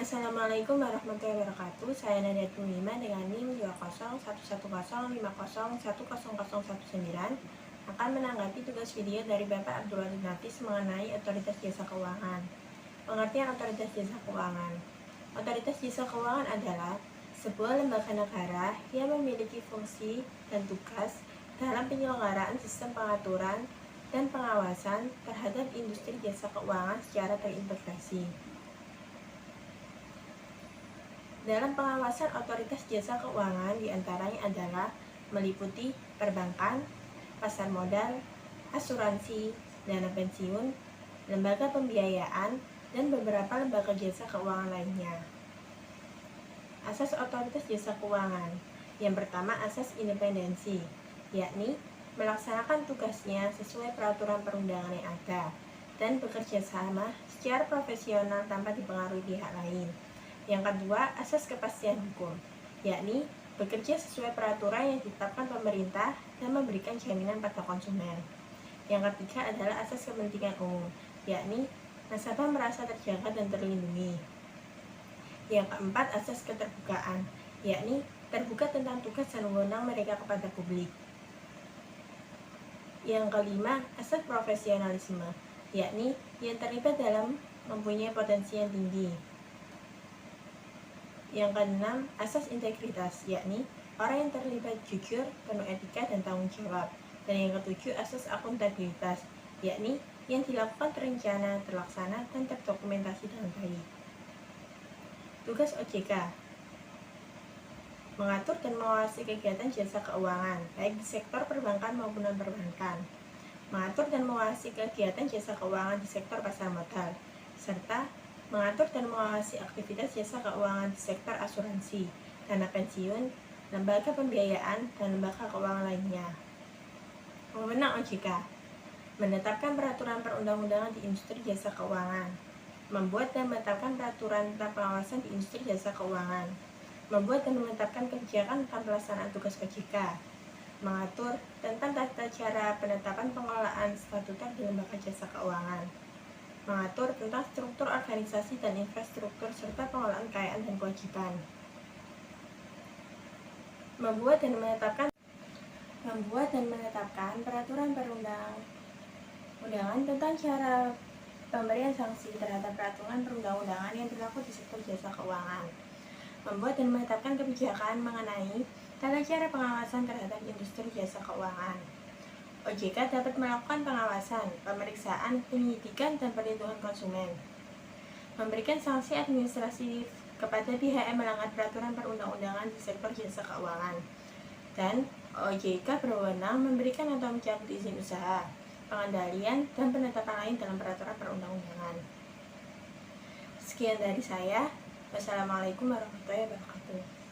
Assalamualaikum warahmatullahi wabarakatuh. Saya Nadia Tunima dengan NIM 2011050101019 akan menanggapi tugas video dari Bapak Abdul Wahid Nafis mengenai Otoritas Jasa Keuangan. Pengertian Otoritas Jasa Keuangan. Otoritas Jasa Keuangan adalah sebuah lembaga negara yang memiliki fungsi dan tugas dalam penyelenggaraan sistem pengaturan dan pengawasan terhadap industri jasa keuangan secara terintegrasi. Dalam pengawasan otoritas jasa keuangan diantaranya adalah meliputi perbankan, pasar modal, asuransi, dana pensiun, lembaga pembiayaan, dan beberapa lembaga jasa keuangan lainnya. Asas otoritas jasa keuangan. Yang pertama, asas independensi, yakni melaksanakan tugasnya sesuai peraturan perundangan yang ada dan bekerja sama secara profesional tanpa dipengaruhi pihak lain. Yang kedua, asas kepastian hukum, yakni bekerja sesuai peraturan yang ditetapkan pemerintah dan memberikan jaminan pada konsumen. Yang ketiga adalah asas kepentingan umum, yakni nasabah merasa terjaga dan terlindungi. Yang keempat, asas keterbukaan, yakni terbuka tentang tugas dan wewenang mereka kepada publik. Yang kelima, asas profesionalisme, yakni yang terlibat dalam mempunyai potensi yang tinggi. Yang keenam, asas integritas, yakni orang yang terlibat jujur, penuh etika dan tanggung jawab. Dan yang ketujuh, asas akuntabilitas, yakni yang dilakukan terencana, terlaksana, dan terdokumentasi dengan baik. Tugas OJK: mengatur dan mengawasi kegiatan jasa keuangan, baik di sektor perbankan maupun non-perbankan. Mengatur dan mengawasi kegiatan jasa keuangan di sektor pasar modal, serta mengatur dan mengawasi aktivitas jasa keuangan di sektor asuransi, dana pensiun, lembaga pembiayaan, dan lembaga keuangan lainnya. Wewenang OJK: menetapkan peraturan perundang-undangan di industri jasa keuangan, membuat dan menetapkan peraturan tentang pengawasan di industri jasa keuangan, membuat dan menetapkan kebijakan tentang pelaksanaan tugas OJK, mengatur tentang tata cara penetapan pengelolaan statuter di lembaga jasa keuangan, mengatur tentang struktur organisasi dan infrastruktur serta pengelolaan kekayaan dan kewajiban, membuat dan menetapkan peraturan perundang-undangan tentang cara pemberian sanksi terhadap peraturan perundang-undangan yang berlaku di sektor jasa keuangan, membuat dan menetapkan kebijakan mengenai tata cara pengawasan terhadap industri jasa keuangan. OJK dapat melakukan pengawasan, pemeriksaan, penyidikan, dan perlindungan konsumen, memberikan sanksi administratif kepada pihak yang melanggar peraturan perundang-undangan di sektor jasa keuangan, dan OJK berwenang memberikan atau mencabut izin usaha, pengendalian, dan penetapan lain dalam peraturan perundang-undangan. Sekian dari saya. Wassalamualaikum warahmatullahi wabarakatuh.